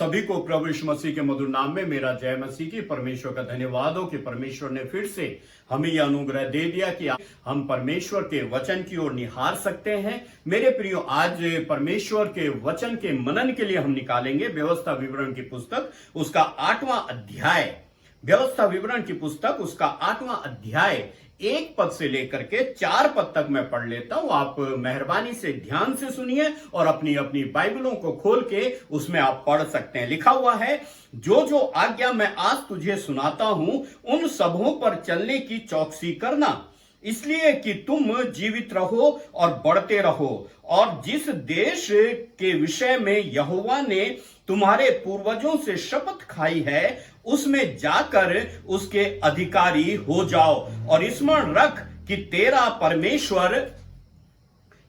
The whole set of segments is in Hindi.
सभी को प्रभु यीशु मसीह के मधुर नाम में मेरा जय मसीह की। परमेश्वर का धन्यवाद हो कि परमेश्वर ने फिर से हमें यह अनुग्रह दे दिया कि हम परमेश्वर के वचन की ओर निहार सकते हैं। मेरे प्रियो, आज परमेश्वर के वचन के मनन के लिए हम निकालेंगे व्यवस्था विवरण की पुस्तक, उसका 8वां अध्याय। व्यवस्था विवरण की पुस्तक उसका 8वां अध्याय 1 पद से लेकर के 4 पद तक मैं पढ़ लेता हूं। आप मेहरबानी से ध्यान से सुनिए और अपनी अपनी बाइबलों को खोल के उसमें आप पढ़ सकते हैं। लिखा हुआ है, जो जो आज्ञा मैं आज तुझे सुनाता हूं उन सबों पर चलने की चौकसी करना, इसलिए कि तुम जीवित रहो और बढ़ते रहो, और जिस देश के विषय में यहोवा ने तुम्हारे पूर्वजों से शपथ खाई है उसमें जाकर उसके अधिकारी हो जाओ। और स्मरण रख कि तेरा परमेश्वर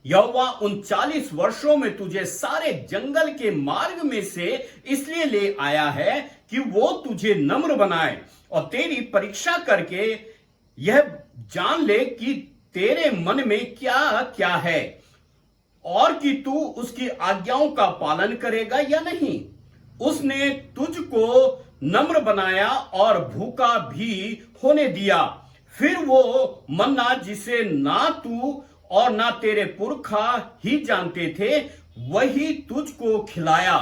यहोवा 39 वर्षों में तुझे सारे जंगल के मार्ग में से इसलिए ले आया है कि वो तुझे नम्र बनाए और तेरी परीक्षा करके यह जान ले कि तेरे मन में क्या क्या है, और कि तू उसकी आज्ञाओं का पालन करेगा या नहीं। उसने तुझको नम्र बनाया और भूखा भी होने दिया। फिर वो मन्ना जिसे ना तू और ना तेरे पुरखा ही जानते थे वही तुझको खिलाया,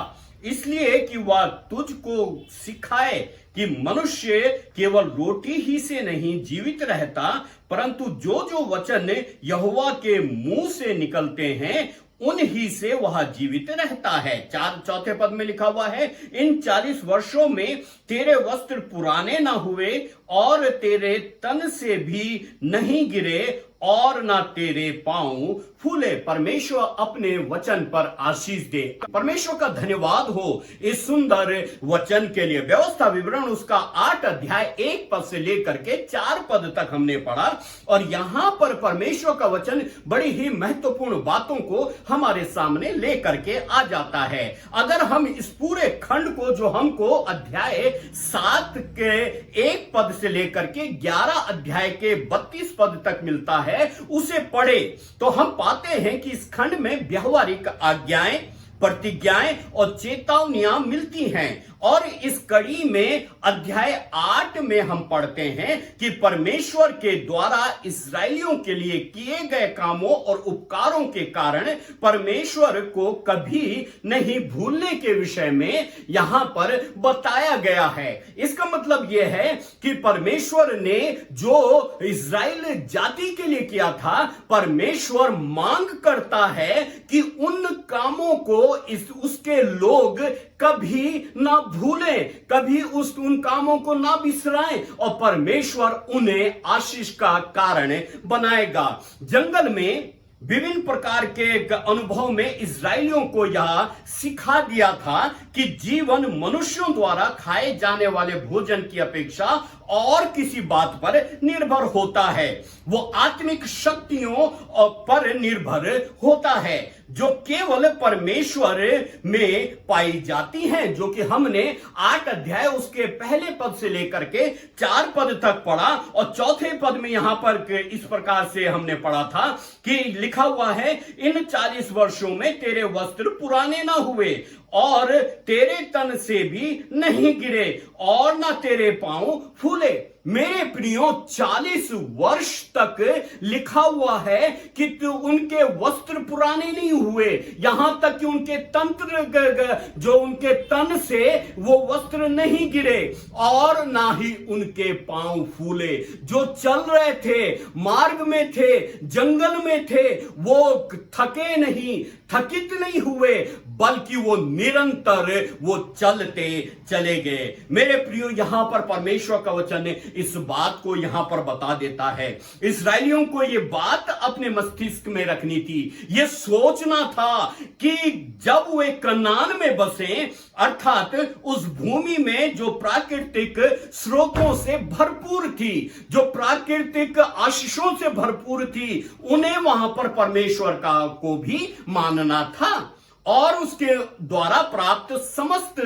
इसलिए कि वह तुझको सिखाए कि मनुष्य केवल रोटी ही से नहीं जीवित रहता, परंतु जो जो वचन यहोवा के मुंह से निकलते हैं उन ही से वह जीवित रहता है। 4 पद में लिखा हुआ है, इन 40 वर्षों में तेरे वस्त्र पुराने ना हुए और तेरे तन से भी नहीं गिरे और ना तेरे पांव फूले। परमेश्वर अपने वचन पर आशीष दे। परमेश्वर का धन्यवाद हो इस सुंदर वचन के लिए। व्यवस्था विवरण उसका 8 अध्याय 1 पद से लेकर के 4 पद तक हमने पढ़ा, और यहां पर परमेश्वर का वचन बड़ी ही महत्वपूर्ण बातों को हमारे सामने लेकर के आ जाता है। अगर हम इस पूरे खंड को, जो हमको अध्याय 7 के 1 पद से लेकर के 11 अध्याय के 32 पद तक मिलता है, उसे पढ़े तो हम पाते हैं कि इस खंड में व्यवहारिक आज्ञाएं, प्रतिज्ञाएं और चेतावनियां मिलती हैं। और इस कड़ी में अध्याय 8 में हम पढ़ते हैं कि परमेश्वर के द्वारा इस्राएलियों के लिए किए गए कामों और उपकारों के कारण परमेश्वर को कभी नहीं भूलने के विषय में यहां पर बताया गया है। इसका मतलब यह है कि परमेश्वर ने जो इस्राएल जाति के लिए किया था, परमेश्वर मांग करता है कि उन कामों को उसके लोग कभी ना भूलें, कभी उन कामों को ना बिसराएं, और परमेश्वर उन्हें आशीष का कारण बनाएगा। जंगल में विभिन्न प्रकार के अनुभव में इस्राएलियों को यह सिखा दिया था कि जीवन मनुष्यों द्वारा खाए जाने वाले भोजन की अपेक्षा और किसी बात पर निर्भर होता है। वो आत्मिक शक्तियों पर निर्भर होता है जो केवल परमेश्वर में पाई जाती हैं, जो कि हमने 8 अध्याय उसके पहले पद से लेकर के 4 पद तक पढ़ा। और 4 पद में यहां पर इस प्रकार से हमने पढ़ा था कि लिखा हुआ है, इन 40 वर्षों में तेरे वस्त्र पुराने ना हुए और तेरे तन से भी नहीं गिरे और ना तेरे पांव फूले। मेरे प्रियो, 40 वर्ष तक लिखा हुआ है कि उनके वस्त्र पुराने नहीं हुए, यहां तक कि उनके तंत्र जो उनके तन से वो वस्त्र नहीं गिरे और ना ही उनके पांव फूले। जो चल रहे थे, मार्ग में थे, जंगल में थे, वो थके नहीं, थकित नहीं हुए, बल्कि वो निरंतर वो चलते चले गए। मेरे प्रियो, यहां पर परमेश्वर का वचन इस बात को यहां पर बता देता है। इस्राएलियों को ये बात अपने मस्तिष्क में रखनी थी, ये सोचना था कि जब वे कनान में बसे, अर्थात उस भूमि में जो प्राकृतिक स्रोतों से भरपूर थी, जो प्राकृतिक आशीषों से भरपूर थी, उन्हें वहां पर परमेश्वर का को भी मानना था और उसके द्वारा प्राप्त समस्त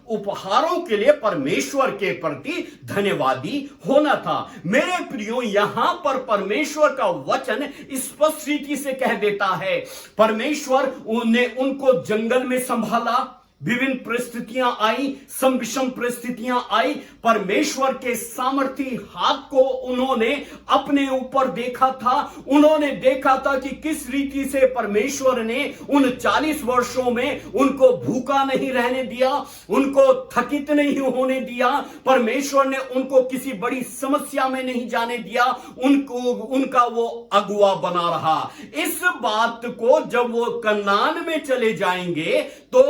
उपहारों के लिए परमेश्वर के प्रति धन्यवादी होना था। मेरे प्रियो, यहां पर परमेश्वर का वचन स्पष्ट रीति से कह देता है, परमेश्वर उनको जंगल में संभाला, विभिन्न परिस्थितियां आई, सम विषम परिस्थितियां आई, परमेश्वर के सामर्थी हाथ को उन्होंने अपने ऊपर देखा था। उन्होंने देखा था कि किस रीति से परमेश्वर ने उन 40 वर्षों में उनको भूखा नहीं रहने दिया, उनको थकित नहीं होने दिया, परमेश्वर ने उनको किसी बड़ी समस्या में नहीं जाने दिया, उनका वो अगुआ बना रहा। इस बात को जब वो कनान में चले जाएंगे तो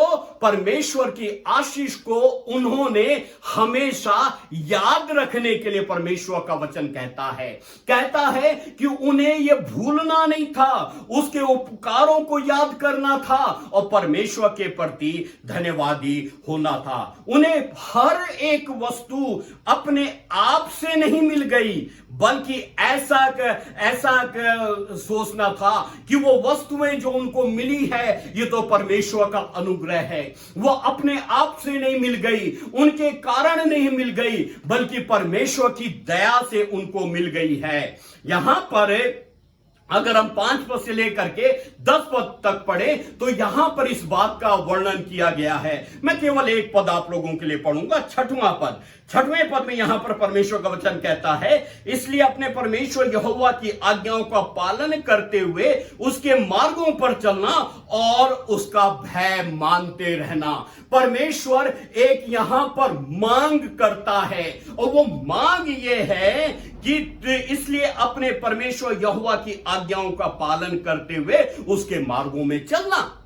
परमेश्वर की आशीष को उन्होंने हमेशा याद रखने के लिए परमेश्वर का वचन कहता है कि उन्हें यह भूलना नहीं था, उसके उपकारों को याद करना था और परमेश्वर के प्रति धन्यवादी होना था। उन्हें हर एक वस्तु अपने आप से नहीं मिल गई, बल्कि ऐसा सोचना था कि वो वस्तुएं जो उनको मिली है ये तो परमेश्वर का अनुग्रह है। वो अपने आप से नहीं मिल गई, उनके कारण नहीं मिल गई, बल्कि परमेश्वर की दया से उनको मिल गई है। यहां पर अगर हम 5 पद से लेकर के 10 पद तक पढ़े तो यहां पर इस बात का वर्णन किया गया है। मैं केवल एक पद आप लोगों के लिए पढ़ूंगा, 6वां पद। 6वें पद में यहां पर परमेश्वर का वचन कहता है, इसलिए अपने परमेश्वर यहोवा की आज्ञाओं का पालन करते हुए उसके मार्गों पर चलना और उसका भय मानते रहना। परमेश्वर एक यहां पर मांग करता है और वो मांग ये है कि इसलिए अपने परमेश्वर यहोवा की आज्ञाओं का पालन करते हुए उसके मार्गों में चलना।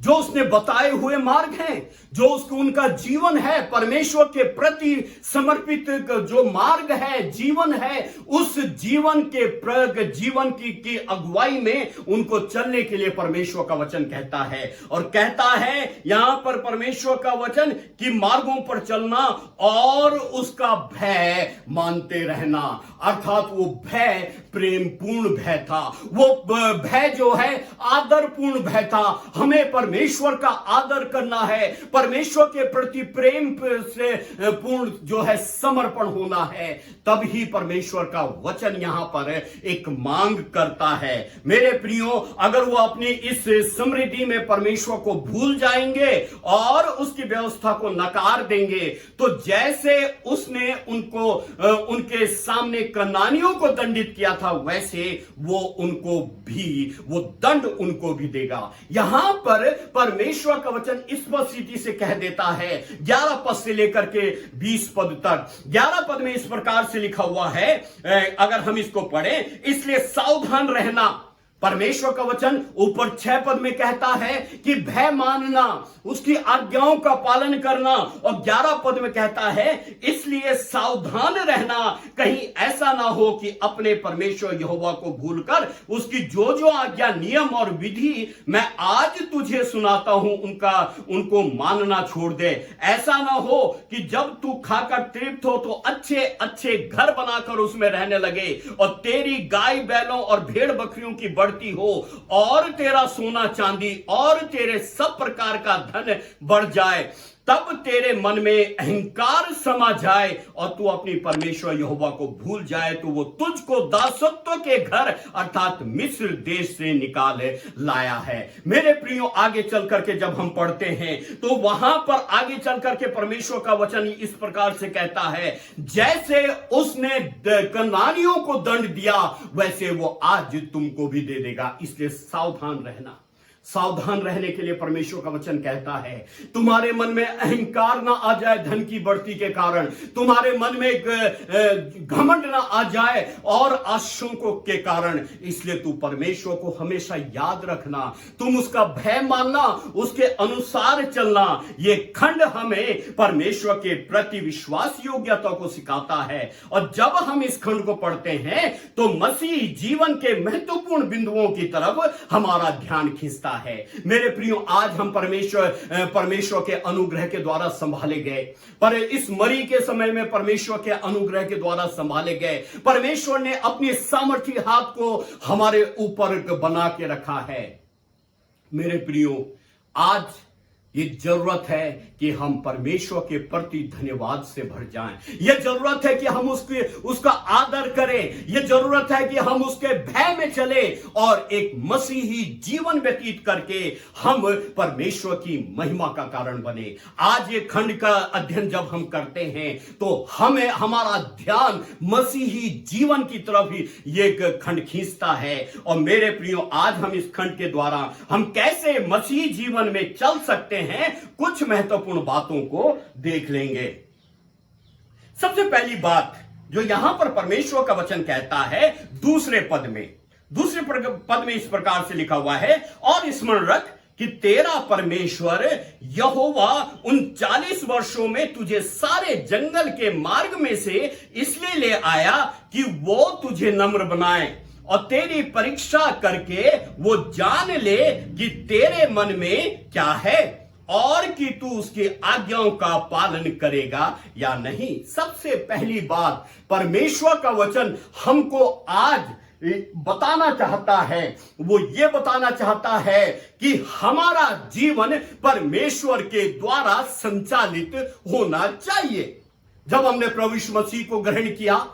जो उसने बताए हुए मार्ग हैं, जो उनका जीवन है, परमेश्वर के प्रति समर्पित जो मार्ग है, जीवन है, उस जीवन की अगुवाई में उनको चलने के लिए परमेश्वर का वचन कहता है। और कहता है यहां पर परमेश्वर का वचन कि मार्गों पर चलना और उसका भय मानते रहना। अर्थात वो भय प्रेमपूर्ण भय था, वो भय जो है आदरपूर्ण भय था। हमें परमेश्वर का आदर करना है, परमेश्वर के प्रति प्रेम से पूर्ण जो है समर्पण होना है, तब ही परमेश्वर का वचन यहां पर एक मांग करता है। मेरे प्रियो, अगर वो अपनी इस समृद्धि में परमेश्वर को भूल जाएंगे और उसकी व्यवस्था को नकार देंगे तो जैसे उसने उनके सामने कनानियों को दंडित किया था, वैसे वो दंड उनको भी देगा। यहां पर परमेश्वर का वचन स्पष्ट से कह देता है 11 पद से लेकर के 20 पद तक। 11 पद में इस प्रकार से लिखा हुआ है, अगर हम इसको पढ़ें, इसलिए सावधान रहना। परमेश्वर का वचन ऊपर 6 पद में कहता है कि भय मानना, उसकी आज्ञाओं का पालन करना, और 11 पद में कहता है इसलिए सावधान रहना, कहीं ऐसा ना हो कि अपने परमेश्वर यहोवा को भूलकर उसकी जो आज्ञा, नियम और विधि मैं आज तुझे सुनाता हूं उनको मानना छोड़ दे। ऐसा ना हो कि जब तू खाकर तृप्त हो तो अच्छे अच्छे घर बनाकर उसमें रहने लगे और तेरी गाय बैलों और भेड़ बकरियों की बढ़ती हो और तेरा सोना चांदी और तेरे सब प्रकार का धन बढ़ जाए, तब तेरे मन में अहंकार समा जाए और तू अपनी परमेश्वर यहोवा को भूल जाए, तो वो तुझको दासत्व के घर अर्थात मिस्र देश से निकाल लाया है। मेरे प्रियो, आगे चल करके जब हम पढ़ते हैं तो वहां पर आगे चल करके परमेश्वर का वचन इस प्रकार से कहता है, जैसे उसने कनानियों को दंड दिया वैसे वो आज तुमको भी दे देगा। इसलिए सावधान रहना। सावधान रहने के लिए परमेश्वर का वचन कहता है, तुम्हारे मन में अहंकार ना आ जाए धन की बढ़ती के कारण, तुम्हारे मन में घमंड ना आ जाए और आशंकों के कारण। इसलिए तू परमेश्वर को हमेशा याद रखना, तुम उसका भय मानना, उसके अनुसार चलना। ये खंड हमें परमेश्वर के प्रति विश्वास योग्यता को सिखाता है। और जब हम इस खंड को पढ़ते हैं तो मसीह जीवन के महत्वपूर्ण बिंदुओं की तरफ हमारा ध्यान खींचता है। मेरे प्रियो, आज हम परमेश्वर के अनुग्रह के द्वारा संभाले गए, पर इस मरी के समय में परमेश्वर के अनुग्रह के द्वारा संभाले गए। परमेश्वर ने अपने सामर्थी हाथ को हमारे ऊपर बना के रखा है। मेरे प्रियो, आज ये जरूरत है कि हम परमेश्वर के प्रति धन्यवाद से भर जाएं। ये जरूरत है कि हम उसका आदर करें। ये जरूरत है कि हम उसके भय में चले और एक मसीही जीवन व्यतीत करके हम परमेश्वर की महिमा का कारण बने। आज ये खंड का अध्ययन जब हम करते हैं तो हमें हमारा ध्यान मसीही जीवन की तरफ ही ये खंड खींचता है। और मेरे प्रियो, आज हम इस खंड के द्वारा हम कैसे मसीही जीवन में चल सकते हैं, कुछ महत्वपूर्ण बातों को देख लेंगे। सबसे पहली बात जो यहां पर परमेश्वर का वचन कहता है, दूसरे पद में इस प्रकार से लिखा हुआ है, और स्मरण रख कि तेरा परमेश्वर यहोवा उन 40 वर्षों में तुझे सारे जंगल के मार्ग में से इसलिए ले आया कि वो तुझे नम्र बनाए और तेरी परीक्षा करके वो जान ले कि तेरे मन में क्या है और कि तू उसकी आज्ञाओं का पालन करेगा या नहीं। सबसे पहली बात परमेश्वर का वचन हमको आज बताना चाहता है, वो ये बताना चाहता है कि हमारा जीवन परमेश्वर के द्वारा संचालित होना चाहिए। जब हमने प्रभु यीशु मसीह को ग्रहण किया,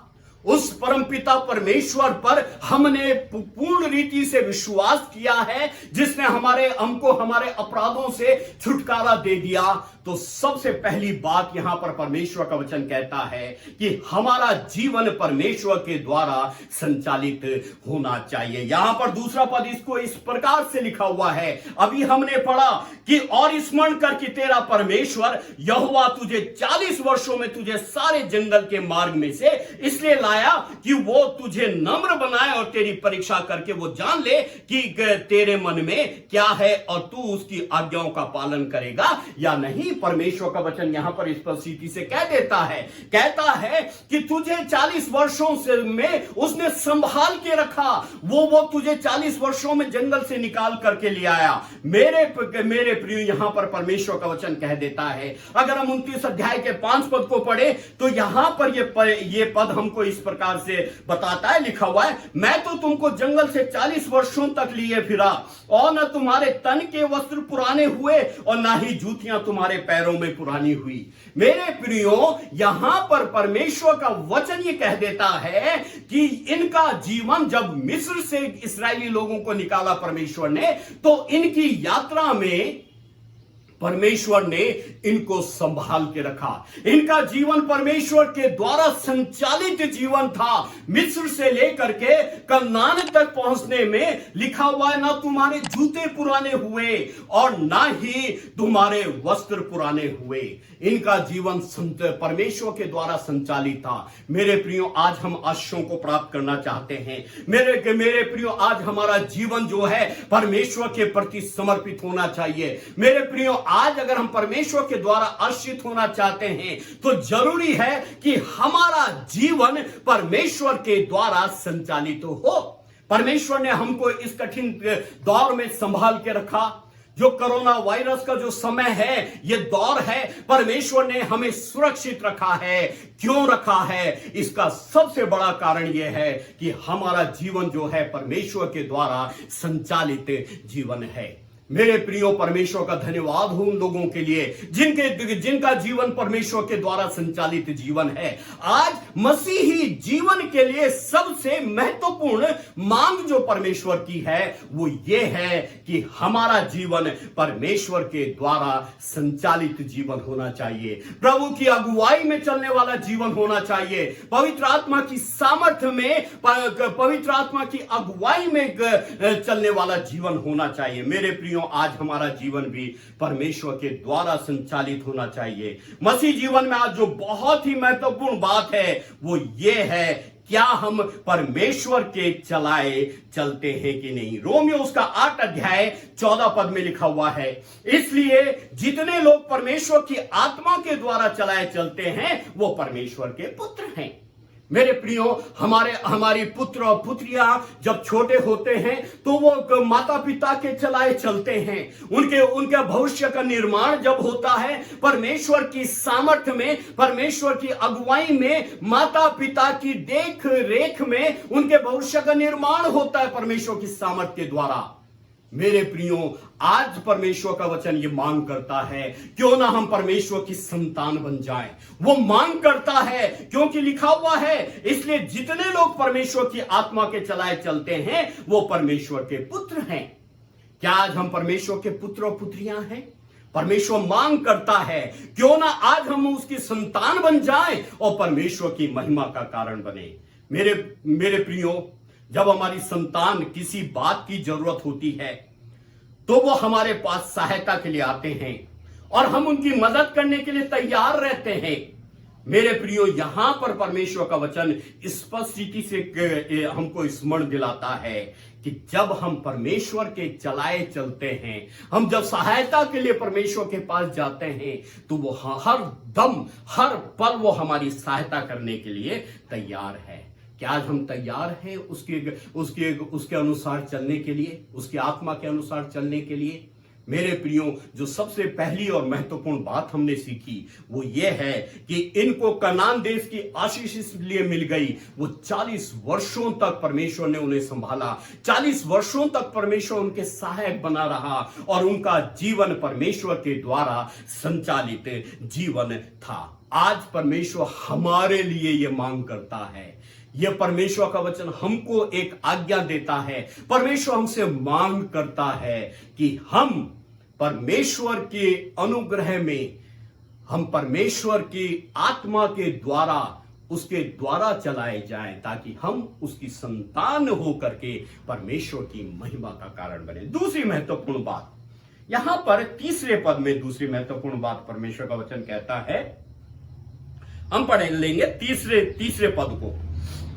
उस परमपिता परमेश्वर पर हमने पूर्ण रीति से विश्वास किया है, जिसने हमको हमारे अपराधों से छुटकारा दे दिया, तो सबसे पहली बात यहां पर परमेश्वर का वचन कहता है कि हमारा जीवन परमेश्वर के द्वारा संचालित होना चाहिए। यहां पर दूसरा पद इसको इस प्रकार से लिखा हुआ है, अभी हमने पढ़ा कि और स्मरण कर कि तेरा परमेश्वर यहोवा तुझे 40 वर्षों में तुझे सारे जंगल के मार्ग में से इसलिए लाया कि वो तुझे नम्र बनाए और तेरी परीक्षा करके वो जान ले कि तेरे मन में क्या है और तू उसकी आज्ञाओं का पालन करेगा या नहीं। परमेश्वर का वचन यहां पर स्पष्ट से कहता है कि तुझे 40 वर्षों से में उसने संभाल के रखा, वो तुझे 40 वर्षों में जंगल से निकाल करके ले आया। मेरे प्रिय, यहां पर परमेश्वर का वचन कह देता है, अगर हम 29 अध्याय के 5 पद को पढ़े तो यहां पर ये पद हमको इस प्रकार से बताता है, लिखा हुआ है, मैं तो तुमको जंगल से 40 वर्षों तक लिए फिरा और न तुम्हारे तन के वस्त्र पुराने हुए और ना ही जूतियां तुम्हारे पैरों में पुरानी हुई। मेरे प्रियो, यहां पर परमेश्वर का वचन ये कह देता है कि इनका जीवन, जब मिस्र से इस्राएली लोगों को निकाला परमेश्वर ने, तो इनकी यात्रा में परमेश्वर ने इनको संभाल के रखा। इनका जीवन परमेश्वर के द्वारा संचालित जीवन था। मिस्र से लेकर के कनान तक पहुंचने में लिखा हुआ है, ना तुम्हारे जूते पुराने हुए और ना ही तुम्हारे वस्त्र पुराने हुए। इनका जीवन परमेश्वर के द्वारा संचालित था। मेरे प्रियो, आज हम आशीषों को प्राप्त करना चाहते हैं। मेरे प्रियो, आज हमारा जीवन जो है परमेश्वर के प्रति समर्पित होना चाहिए। मेरे प्रियो, आज अगर हम परमेश्वर के द्वारा आशीषित होना चाहते हैं तो जरूरी है कि हमारा जीवन परमेश्वर के द्वारा संचालित हो। परमेश्वर ने हमको इस कठिन दौर में संभाल के रखा। जो कोरोना वायरस का जो समय है, ये दौर है, परमेश्वर ने हमें सुरक्षित रखा है। क्यों रखा है? इसका सबसे बड़ा कारण यह है कि हमारा जीवन जो है परमेश्वर के द्वारा संचालित जीवन है। मेरे प्रियो, परमेश्वर का धन्यवाद हो उन लोगों के लिए जिनका जीवन परमेश्वर के द्वारा संचालित जीवन है। आज मसीही जीवन के लिए सबसे महत्वपूर्ण मांग जो परमेश्वर की है वो ये है कि हमारा जीवन परमेश्वर के द्वारा संचालित जीवन होना चाहिए। प्रभु की अगुवाई में चलने वाला जीवन होना चाहिए। पवित्र आत्मा की सामर्थ्य में, पवित्र आत्मा की अगुवाई में चलने वाला जीवन होना चाहिए। मेरे प्रियो, आज हमारा जीवन भी परमेश्वर के द्वारा संचालित होना चाहिए। मसीह जीवन में आज जो बहुत ही महत्वपूर्ण बात है वो ये है, क्या हम परमेश्वर के चलाए चलते हैं कि नहीं। रोमियो उसका 8 अध्याय 14 पद में लिखा हुआ है, इसलिए जितने लोग परमेश्वर की आत्मा के द्वारा चलाए चलते हैं वो परमेश्वर के पुत्र हैं। मेरे प्रियो, हमारी पुत्र और पुत्रियां जब छोटे होते हैं तो वो माता पिता के चलाए चलते हैं। उनके भविष्य का निर्माण जब होता है परमेश्वर की सामर्थ्य में, परमेश्वर की अगुवाई में, माता पिता की देख रेख में उनके भविष्य का निर्माण होता है परमेश्वर की सामर्थ्य के द्वारा। मेरे प्रियो, आज परमेश्वर का वचन ये मांग करता है, क्यों ना हम परमेश्वर की संतान बन जाएं। वो मांग करता है क्योंकि लिखा हुआ है, इसलिए जितने लोग परमेश्वर की आत्मा के चलाए चलते हैं वो परमेश्वर के पुत्र हैं। क्या आज हम परमेश्वर के पुत्र और पुत्रियां हैं? परमेश्वर मांग करता है, क्यों ना आज हम उसकी संतान बन जाएं और परमेश्वर की महिमा का कारण बने। मेरे प्रियो, जब हमारी संतान किसी बात की जरूरत होती है तो वो हमारे पास सहायता के लिए आते हैं और हम उनकी मदद करने के लिए तैयार रहते हैं। मेरे प्रियो, यहां पर परमेश्वर का वचन स्पष्ट रीति से हमको स्मरण दिलाता है कि जब हम परमेश्वर के चलाए चलते हैं, हम जब सहायता के लिए परमेश्वर के पास जाते हैं तो वो हर दम हर पल वो हमारी सहायता करने के लिए तैयार है। क्या आज हम तैयार हैं उसके अनुसार चलने के लिए, उसकी आत्मा के अनुसार चलने के लिए? मेरे प्रियो, जो सबसे पहली और महत्वपूर्ण बात हमने सीखी वो ये है कि इनको कनान देश की आशीष इसलिए मिल गई, वो 40 वर्षों तक परमेश्वर ने उन्हें संभाला, 40 वर्षों तक परमेश्वर उनके सहायक बना रहा और उनका जीवन परमेश्वर के द्वारा संचालित जीवन था। आज परमेश्वर हमारे लिए ये मांग करता है, यह परमेश्वर का वचन हमको एक आज्ञा देता है। परमेश्वर हमसे मांग करता है कि हम परमेश्वर के अनुग्रह में, हम परमेश्वर की आत्मा के द्वारा, उसके द्वारा चलाए जाएं ताकि हम उसकी संतान होकर के परमेश्वर की महिमा का कारण बने। दूसरी महत्वपूर्ण बात यहां पर तीसरे पद में, दूसरी महत्वपूर्ण बात परमेश्वर का वचन कहता है, हम पढ़ लेंगे तीसरे पद को।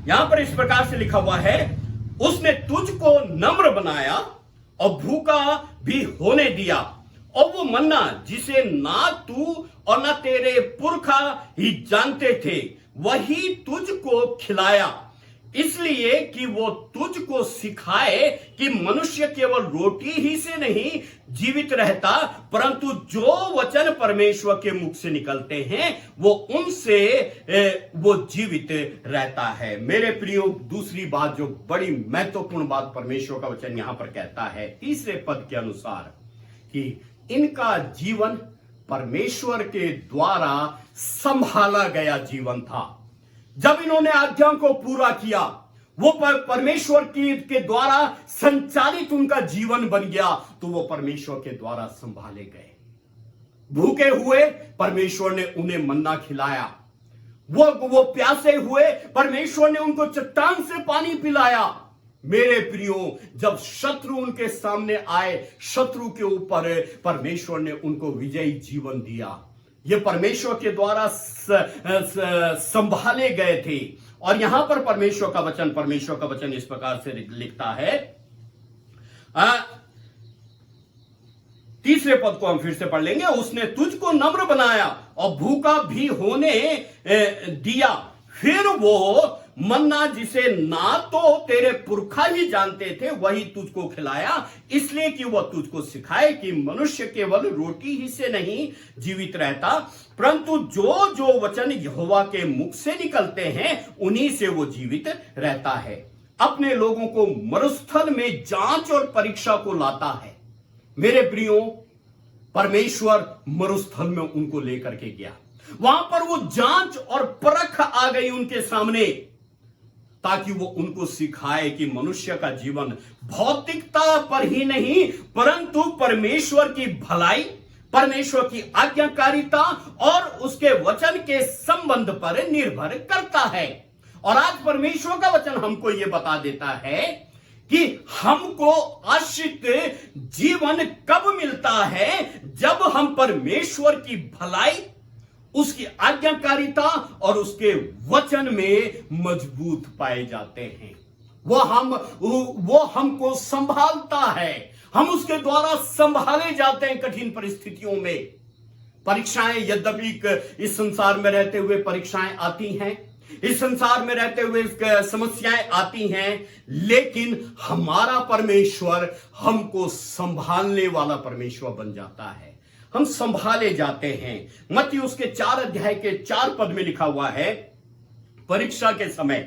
यहां पर इस प्रकार से लिखा हुआ है, उसने तुझको नम्र बनाया और भूखा भी होने दिया, और वो मन्ना जिसे ना तू और ना तेरे पुरखा ही जानते थे वही तुझको खिलाया, इसलिए कि वो तुझको सिखाए कि मनुष्य केवल रोटी ही से नहीं जीवित रहता, परंतु जो वचन परमेश्वर के मुख से निकलते हैं वो उनसे वो जीवित रहता है। मेरे प्रियो, दूसरी बात जो बड़ी महत्वपूर्ण बात परमेश्वर का वचन यहां पर कहता है तीसरे पद के अनुसार, कि इनका जीवन परमेश्वर के द्वारा संभाला गया जीवन था। जब इन्होंने आज्ञा को पूरा किया, वो परमेश्वर के द्वारा संचालित उनका जीवन बन गया, तो वो परमेश्वर के द्वारा संभाले गए। भूखे हुए, परमेश्वर ने उन्हें मन्ना खिलाया। वो प्यासे हुए, परमेश्वर ने उनको चट्टान से पानी पिलाया। मेरे प्रियो, जब शत्रु उनके सामने आए, शत्रु के ऊपर परमेश्वर ने उनको विजयी जीवन दिया। ये परमेश्वर के द्वारा संभाले गए थे। और यहां पर परमेश्वर का वचन इस प्रकार से लिखता है, तीसरे पद को हम फिर से पढ़ लेंगे, उसने तुझको नम्र बनाया और भूखा भी होने दिया, फिर वो मन्ना जिसे ना तो तेरे पुरखा ही जानते थे वही तुझको खिलाया, इसलिए कि वह तुझको सिखाए कि मनुष्य केवल रोटी ही से नहीं जीवित रहता, परंतु जो जो वचन यहोवा के मुख से निकलते हैं उन्हीं से वो जीवित रहता है। अपने लोगों को मरुस्थल में जांच और परीक्षा को लाता है। मेरे प्रियो, परमेश्वर मरुस्थल में उनको लेकर के गया, वहां पर वो जांच और परख आ गई उनके सामने, ताकि वो उनको सिखाए कि मनुष्य का जीवन भौतिकता पर ही नहीं परंतु परमेश्वर की भलाई, परमेश्वर की आज्ञाकारिता और उसके वचन के संबंध पर निर्भर करता है। और आज परमेश्वर का वचन हमको यह बता देता है कि हमको आश्रित जीवन कब मिलता है, जब हम परमेश्वर की भलाई, उसकी आज्ञाकारिता और उसके वचन में मजबूत पाए जाते हैं। वो हमको संभालता है, हम उसके द्वारा संभाले जाते हैं कठिन परिस्थितियों में। परीक्षाएं, यद्यपि इस संसार में रहते हुए परीक्षाएं आती हैं, इस संसार में रहते हुए समस्याएं आती हैं, लेकिन हमारा परमेश्वर हमको संभालने वाला परमेश्वर बन जाता है। हम संभाले जाते हैं। मत्ती उसके 4 अध्याय के 4 पद में लिखा हुआ है, परीक्षा के समय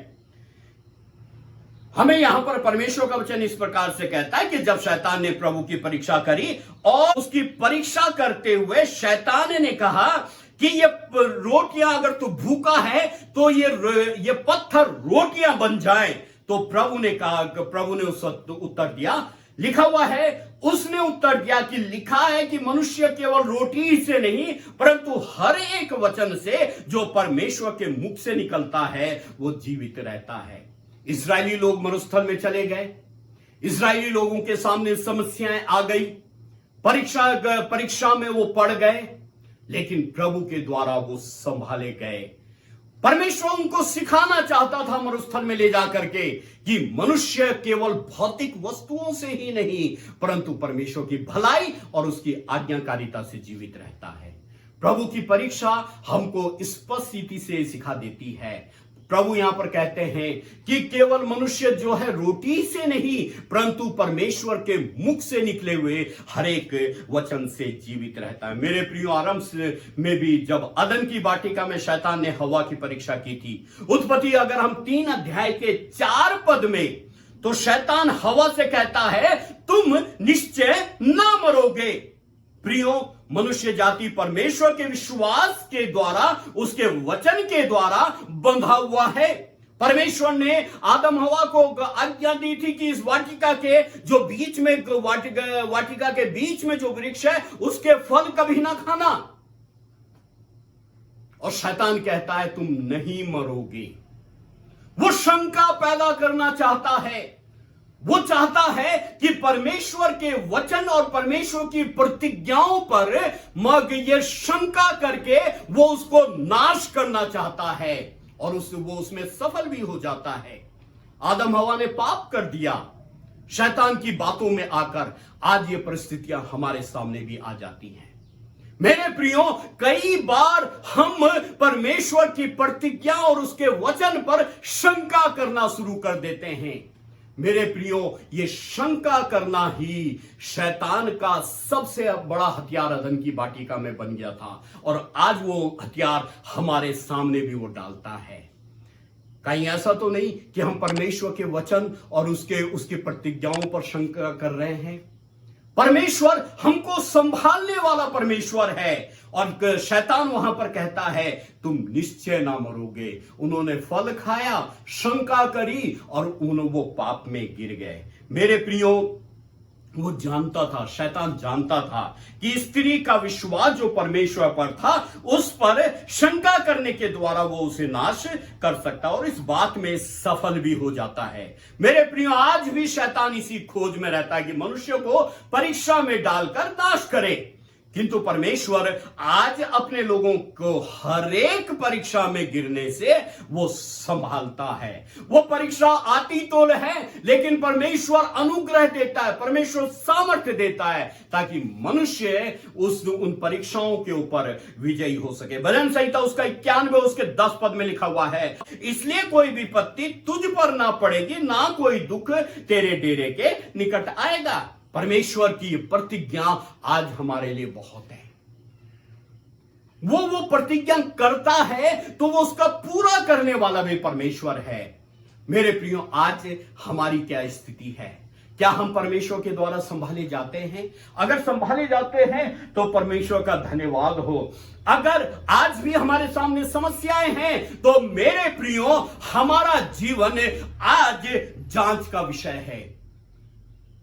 हमें यहां पर परमेश्वर का वचन इस प्रकार से कहता है कि जब शैतान ने प्रभु की परीक्षा करी और उसकी परीक्षा करते हुए शैतान ने कहा कि ये रोटियां, अगर तू भूखा है तो ये पत्थर रोटियां बन जाएं। तो प्रभु ने कहा, प्रभु ने उस उत्तर दिया, लिखा हुआ है, उसने उत्तर दिया कि लिखा है कि मनुष्य केवल रोटी से नहीं परंतु हर एक वचन से जो परमेश्वर के मुख से निकलता है वो जीवित रहता है। इस्राएली लोग मरुस्थल में चले गए, इस्राएली लोगों के सामने समस्याएं आ गई, परीक्षा में वो पड़ गए, लेकिन प्रभु के द्वारा वो संभाले गए। परमेश्वर उनको सिखाना चाहता था मरुस्थल में ले जाकर के कि मनुष्य केवल भौतिक वस्तुओं से ही नहीं परंतु परमेश्वर की भलाई और उसकी आज्ञाकारिता से जीवित रहता है। प्रभु की परीक्षा हमको स्पष्ट से सिखा देती है। प्रभु यहां पर कहते हैं कि केवल मनुष्य जो है रोटी से नहीं परंतु परमेश्वर के मुख से निकले हुए हर एक वचन से जीवित रहता है। मेरे प्रियो, आरंभ में भी जब अदन की वाटिका में शैतान ने हवा की परीक्षा की थी, उत्पत्ति अगर हम 3 अध्याय के 4 पद में, तो शैतान हवा से कहता है तुम निश्चय ना मरोगे। प्रियो, मनुष्य जाति परमेश्वर के विश्वास के द्वारा, उसके वचन के द्वारा बंधा हुआ है। परमेश्वर ने आदम हवा को आज्ञा दी थी कि इस वाटिका के जो बीच में वाटिका के बीच में जो वृक्ष है उसके फल कभी ना खाना। और शैतान कहता है तुम नहीं मरोगे। वो शंका पैदा करना चाहता है। वो चाहता है कि परमेश्वर के वचन और परमेश्वर की प्रतिज्ञाओं पर मग ये शंका करके वो उसको नाश करना चाहता है और वो उसमें सफल भी हो जाता है। आदम हवा ने पाप कर दिया शैतान की बातों में आकर। आज ये परिस्थितियां हमारे सामने भी आ जाती हैं। मेरे प्रियो, कई बार हम परमेश्वर की प्रतिज्ञा और उसके वचन पर शंका करना शुरू कर देते हैं। मेरे प्रियो, ये शंका करना ही शैतान का सबसे बड़ा हथियार अदन की वाटिका में बन गया था और आज वो हथियार हमारे सामने भी वो डालता है। कहीं ऐसा तो नहीं कि हम परमेश्वर के वचन और उसकी प्रतिज्ञाओं पर शंका कर रहे हैं। परमेश्वर हमको संभालने वाला परमेश्वर है और शैतान वहां पर कहता है तुम निश्चय ना मरोगे। उन्होंने फल खाया, शंका करी और वो पाप में गिर गए। मेरे प्रियो, वो जानता था, शैतान जानता था कि स्त्री का विश्वास जो परमेश्वर पर था उस पर शंका करने के द्वारा वो उसे नाश कर सकता और इस बात में सफल भी हो जाता है। मेरे प्रियो, आज भी शैतान इसी खोज में रहता है कि मनुष्य को परीक्षा में डालकर नाश करे, किंतु परमेश्वर आज अपने लोगों को हर एक परीक्षा में गिरने से वो संभालता है। वो परीक्षा आती तो है लेकिन परमेश्वर अनुग्रह देता है, परमेश्वर सामर्थ्य देता है ताकि मनुष्य उन परीक्षाओं के ऊपर विजयी हो सके। भजन संहिता उसका 91 उसके 10 पद में लिखा हुआ है, इसलिए कोई विपत्ति तुझ पर ना पड़ेगी, ना कोई दुख तेरे डेरे के निकट आएगा। परमेश्वर की प्रतिज्ञा आज हमारे लिए बहुत है। वो प्रतिज्ञा करता है तो वो उसका पूरा करने वाला भी परमेश्वर है। मेरे प्रियो, आज हमारी क्या स्थिति है? क्या हम परमेश्वर के द्वारा संभाले जाते हैं? अगर संभाले जाते हैं तो परमेश्वर का धन्यवाद हो। अगर आज भी हमारे सामने समस्याएं हैं तो मेरे प्रियो, हमारा जीवन आज जांच का विषय है।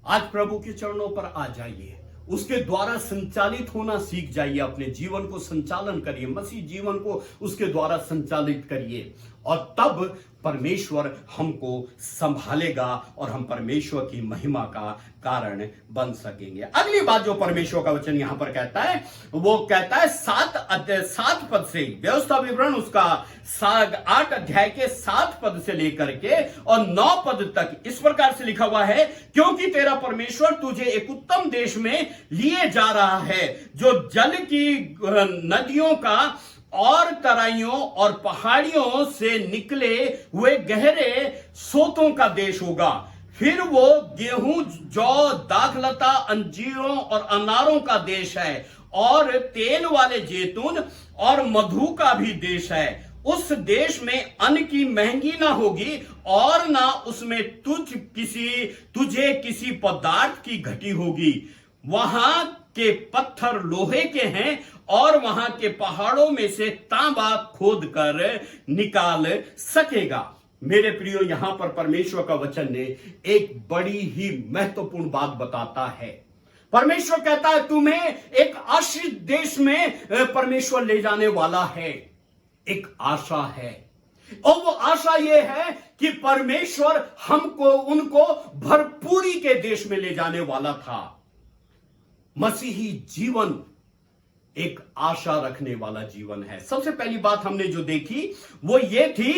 आज प्रभु के चरणों पर आ जाइए, उसके द्वारा संचालित होना सीख जाइए, अपने जीवन को संचालन करिए, मसीह जीवन को उसके द्वारा संचालित करिए और तब परमेश्वर हमको संभालेगा और हम परमेश्वर की महिमा का कारण बन सकेंगे। अगली बात जो परमेश्वर का वचन यहां पर कहता है वो कहता है 7 पद से, व्यवस्था विवरण उसका 8 अध्याय के 7 पद से लेकर के और 9 पद तक इस प्रकार से लिखा हुआ है, क्योंकि तेरा परमेश्वर तुझे एक उत्तम देश में लिए जा रहा है जो जल की नदियों का और तराइयों और पहाड़ियों से निकले हुए गहरे सोतों का देश होगा। फिर वो गेहूं, जौ, दाखलता, अंजीरों और अनारों का देश है और तेल वाले जैतून और मधु का भी देश है। उस देश में अन्न की महंगी ना होगी और ना उसमें तुझे किसी पदार्थ की घटी होगी। वहां के पत्थर लोहे के हैं और वहां के पहाड़ों में से तांबा खोद कर निकाल सकेगा। मेरे प्रियो, यहां पर परमेश्वर का वचन ने एक बड़ी ही महत्वपूर्ण बात बताता है। परमेश्वर कहता है तुम्हें एक आश्रित देश में परमेश्वर ले जाने वाला है। एक आशा है और वो आशा ये है कि परमेश्वर हमको उनको भरपूरी के देश में ले जाने वाला था। मसीही जीवन एक आशा रखने वाला जीवन है। सबसे पहली बात हमने जो देखी वो ये थी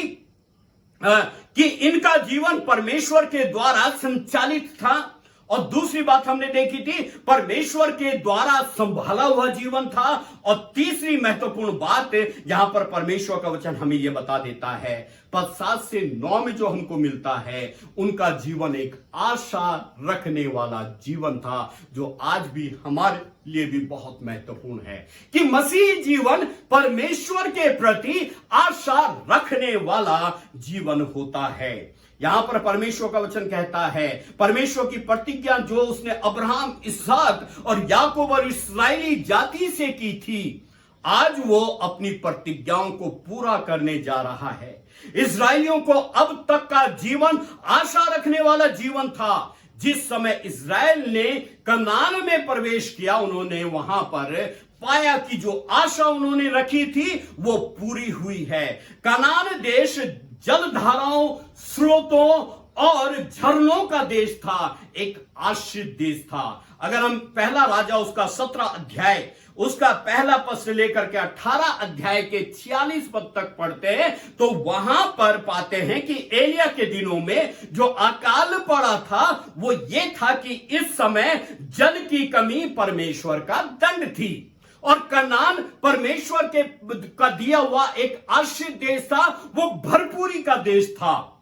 कि इनका जीवन परमेश्वर के द्वारा संचालित था, और दूसरी बात हमने देखी थी परमेश्वर के द्वारा संभाला हुआ जीवन था, और तीसरी महत्वपूर्ण बात यहां पर परमेश्वर का वचन हमें यह बता देता है पद 7 से 9 में जो हमको मिलता है, उनका जीवन एक आशा रखने वाला जीवन था, जो आज भी हमारे लिए भी बहुत महत्वपूर्ण है कि मसीह जीवन परमेश्वर के प्रति आशा रखने वाला जीवन होता है। यहां पर परमेश्वर का वचन कहता है, परमेश्वर की प्रतिज्ञा जो उसने अब्राहम, इसहाक और याकूब और इस्राएली जाति से की थी, आज वो अपनी प्रतिज्ञाओं को पूरा करने जा रहा है। इस्राएलियों को अब तक का जीवन आशा रखने वाला जीवन था। जिस समय इस्राएल ने कनान में प्रवेश किया, उन्होंने वहां पर पाया कि जो आशा उन्होंने रखी थी वो पूरी हुई है। कनान देश जलधाराओं, स्रोतों और झरनों का देश था, एक आश्रित देश था। अगर हम पहला राजा उसका 17 अध्याय उसका पहला पद से लेकर के 18 अध्याय के 46 पद तक पढ़ते हैं तो वहां पर पाते हैं कि एलिया के दिनों में जो अकाल पड़ा था वो ये था कि इस समय जल की कमी परमेश्वर का दंड थी, और कनान परमेश्वर का दिया हुआ एक आश्रित देश था, वो भरपूरी का देश था।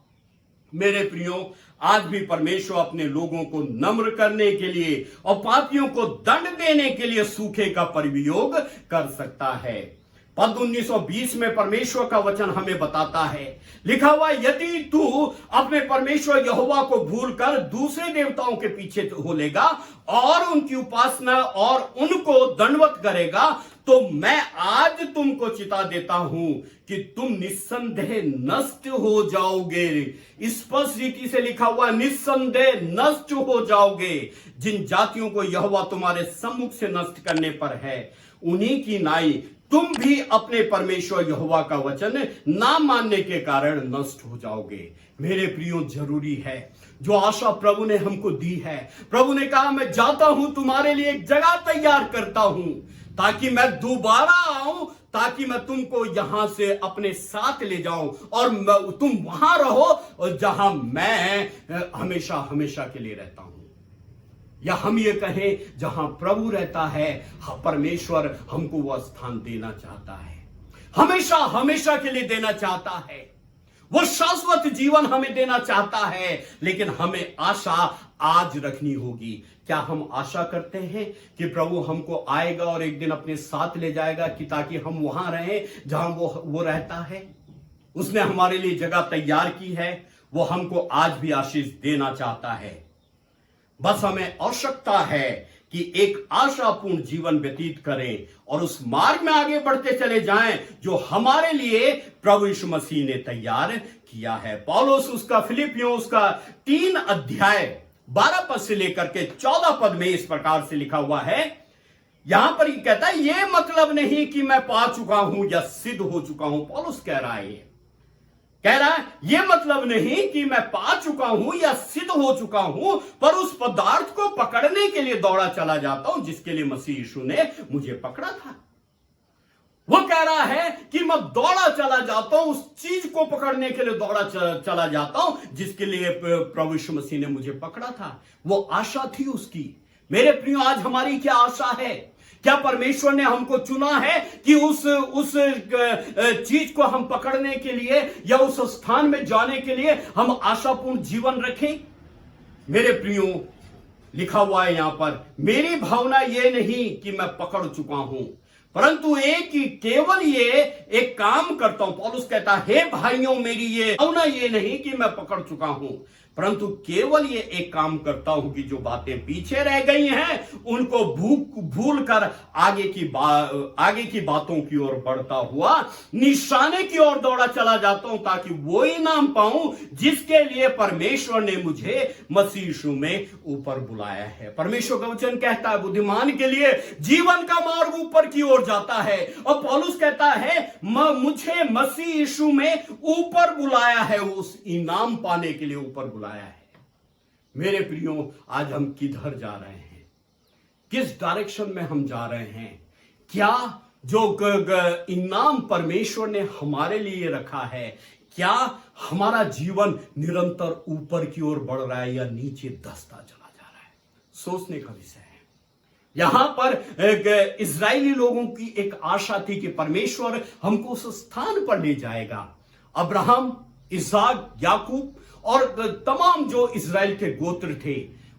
मेरे प्रियो, आज भी परमेश्वर अपने लोगों को नम्र करने के लिए और पापियों को दंड देने के लिए सूखे का प्रयोग कर सकता है। पद 19 और 20 में परमेश्वर का वचन हमें बताता है, लिखा हुआ, यदि तू अपने परमेश्वर यहोवा को भूलकर दूसरे देवताओं के पीछे हो लेगा और उनकी उपासना और उनको दंडवत करेगा, तो मैं आज तुमको चिता देता हूं कि तुम निस्संदेह नष्ट हो जाओगे। स्पष्ट रीति से लिखा हुआ, निस्संदेह नष्ट हो जाओगे। जिन जातियों को यहोवा तुम्हारे सम्मुख से नष्ट करने पर है, उन्हीं की नाई तुम भी अपने परमेश्वर यहोवा का वचन ना मानने के कारण नष्ट हो जाओगे। मेरे प्रियो, जरूरी है जो आशा प्रभु ने हमको दी है। प्रभु ने कहा, मैं जाता हूं, तुम्हारे लिए एक जगह तैयार करता हूं ताकि मैं दोबारा आऊं, ताकि मैं तुमको यहां से अपने साथ ले जाऊं और तुम वहां रहो और जहां मैं हमेशा हमेशा के लिए रहता हूं। या हम ये कहें, जहां प्रभु रहता है, परमेश्वर हमको वह स्थान देना चाहता है, हमेशा हमेशा के लिए देना चाहता है, वो शाश्वत जीवन हमें देना चाहता है। लेकिन हमें आशा आज रखनी होगी। क्या हम आशा करते हैं कि प्रभु हमको आएगा और एक दिन अपने साथ ले जाएगा कि ताकि हम वहां रहें जहां वो रहता है? उसने हमारे लिए जगह तैयार की है, वो हमको आज भी आशीष देना चाहता है। बस हमें आवश्यकता है कि एक आशापूर्ण जीवन व्यतीत करें और उस मार्ग में आगे बढ़ते चले जाएं जो हमारे लिए प्रभु यीशु मसीह ने तैयार किया है। पौलुस उसका फिलिपियों उसका 3 अध्याय 12 पद से लेकर के 14 पद में इस प्रकार से लिखा हुआ है। यहां पर ये कहता है, ये मतलब नहीं कि मैं पा चुका हूं या सिद्ध हो चुका हूं। पौलुस कह रहा है, ये मतलब नहीं कि मैं पा चुका हूं या सिद्ध हो चुका हूं, पर उस पदार्थ को पकड़ने के लिए दौड़ा चला जाता हूं जिसके लिए मसीह यीशु ने मुझे पकड़ा था। वो कह रहा है कि मैं दौड़ा चला जाता हूं, उस चीज को पकड़ने के लिए दौड़ा चला जाता हूं जिसके लिए प्रभु यीशु मसीह ने मुझे पकड़ा था। वो आशा थी उसकी। मेरे प्रियो, आज हमारी क्या आशा है? क्या परमेश्वर ने हमको चुना है कि उस चीज को हम पकड़ने के लिए या उस स्थान में जाने के लिए हम आशापूर्ण जीवन रखें? मेरे प्रियो, लिखा हुआ है यहां पर, मेरी भावना यह नहीं कि मैं पकड़ चुका हूं, परंतु एक ही केवल ये एक काम करता हूं। पौलुस कहता है, हे भाइयों मेरी ये भावना ये नहीं कि मैं पकड़ चुका हूं, परंतु केवल ये एक काम करता हूं कि जो बातें पीछे रह गई हैं उनको भूल कर आगे की बातों की ओर बढ़ता हुआ निशाने की ओर दौड़ा चला जाता हूं, ताकि वो इनाम पाऊं जिसके लिए परमेश्वर ने मुझे मसीह यीशु में ऊपर बुलाया है। परमेश्वर का वचन कहता है, बुद्धिमान के लिए जीवन का मार्ग ऊपर की ओर जाता है, और पौलुस कहता है मुझे मसीह यीशु में ऊपर बुलाया है, उस इनाम पाने के लिए ऊपर बुलाया है। मेरे प्रियो, आज हम किधर जा रहे हैं, किस डायरेक्शन में हम जा रहे हैं? क्या जो इनाम परमेश्वर ने हमारे लिए रखा है, क्या हमारा जीवन निरंतर ऊपर की ओर बढ़ रहा है या नीचे धंसता चला जा रहा है? सोचने का विषय है। यहां पर इजरायली लोगों की एक आशा थी कि परमेश्वर हमको उस स्थान पर ले जाएगा। अब्राहम, इसहाक, याकूब और तमाम जो इजराइल के गोत्र थे,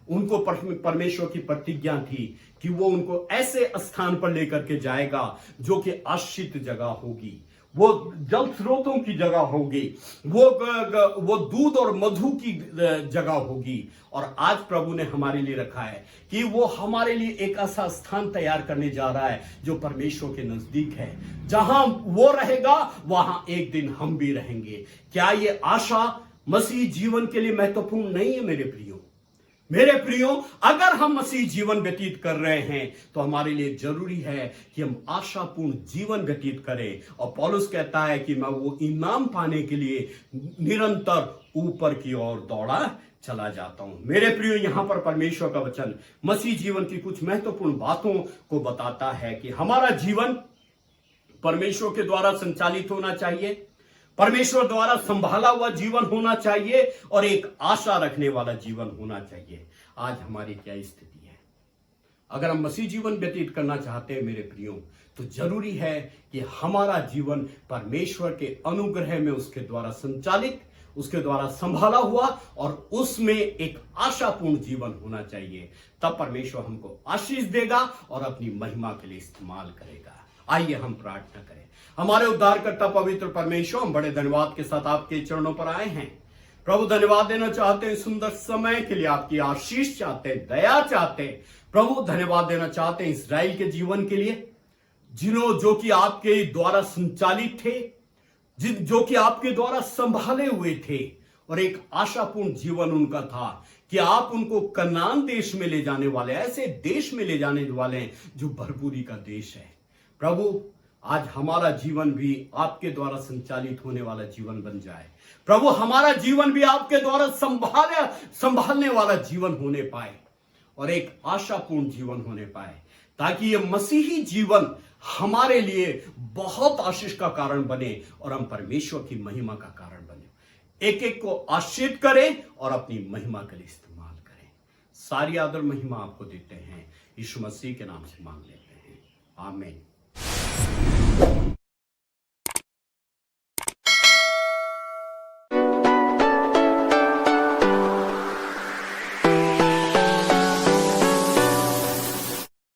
उनको परमेश्वर की प्रतिज्ञा थी कि वो उनको ऐसे स्थान पर लेकर के जाएगा जो कि आश्रित जगह होगी, वो जल स्रोतों की जगह होगी, वो दूध और मधु की जगह होगी। और आज प्रभु ने हमारे लिए रखा है कि वो हमारे लिए एक ऐसा स्थान तैयार करने जा रहा है जो परमेश्वर के नजदीक है। जहां वो रहेगा वहां एक दिन हम भी रहेंगे। क्या ये आशा मसीह जीवन के लिए महत्वपूर्ण नहीं है? मेरे प्रियो, अगर हम मसीह जीवन व्यतीत कर रहे हैं तो हमारे लिए जरूरी है कि हम आशापूर्ण जीवन व्यतीत करें। और पौलुस कहता है कि मैं वो इनाम पाने के लिए निरंतर ऊपर की ओर दौड़ा चला जाता हूं। मेरे प्रियो, यहां पर परमेश्वर का वचन मसीह जीवन की कुछ महत्वपूर्ण बातों को बताता है कि हमारा जीवन परमेश्वर के द्वारा संचालित होना चाहिए, परमेश्वर द्वारा संभाला हुआ जीवन होना चाहिए, और एक आशा रखने वाला जीवन होना चाहिए। आज हमारी क्या स्थिति है? अगर हम मसीह जीवन व्यतीत करना चाहते हैं मेरे प्रियो, तो जरूरी है कि हमारा जीवन परमेश्वर के अनुग्रह में उसके द्वारा संचालित, उसके द्वारा संभाला हुआ, और उसमें एक आशापूर्ण जीवन होना चाहिए। तब परमेश्वर हमको आशीष देगा और अपनी महिमा के लिए इस्तेमाल करेगा। आइए हम प्रार्थना करें। हमारे उद्धारकर्ता पवित्र परमेश्वर, हम बड़े धन्यवाद के साथ आपके चरणों पर आए हैं। प्रभु, धन्यवाद देना चाहते हैं सुंदर समय के लिए, आपकी आशीष चाहते हैं, दया चाहते हैं। प्रभु, धन्यवाद देना चाहते हैं इस्राएल के जीवन के लिए, जो कि आपके द्वारा संचालित थे, जो कि आपके द्वारा संभाले हुए थे, और एक आशापूर्ण जीवन उनका था कि आप उनको कनान देश में ले जाने वाले, ऐसे देश में ले जाने वाले हैं जो भरपूरी का देश है। प्रभु, आज हमारा जीवन भी आपके द्वारा संचालित होने वाला जीवन बन जाए। प्रभु, हमारा जीवन भी आपके द्वारा संभालने वाला जीवन होने पाए, और एक आशापूर्ण जीवन होने पाए, ताकि ये मसीही जीवन हमारे लिए बहुत आशीष का कारण बने और हम परमेश्वर की महिमा का कारण बने। एक एक को आशीष करें और अपनी महिमा के लिए इस्तेमाल करें। सारी आदर महिमा आपको देते हैं, यीशु मसीह के नाम से मांग लेते हैं, आमीन।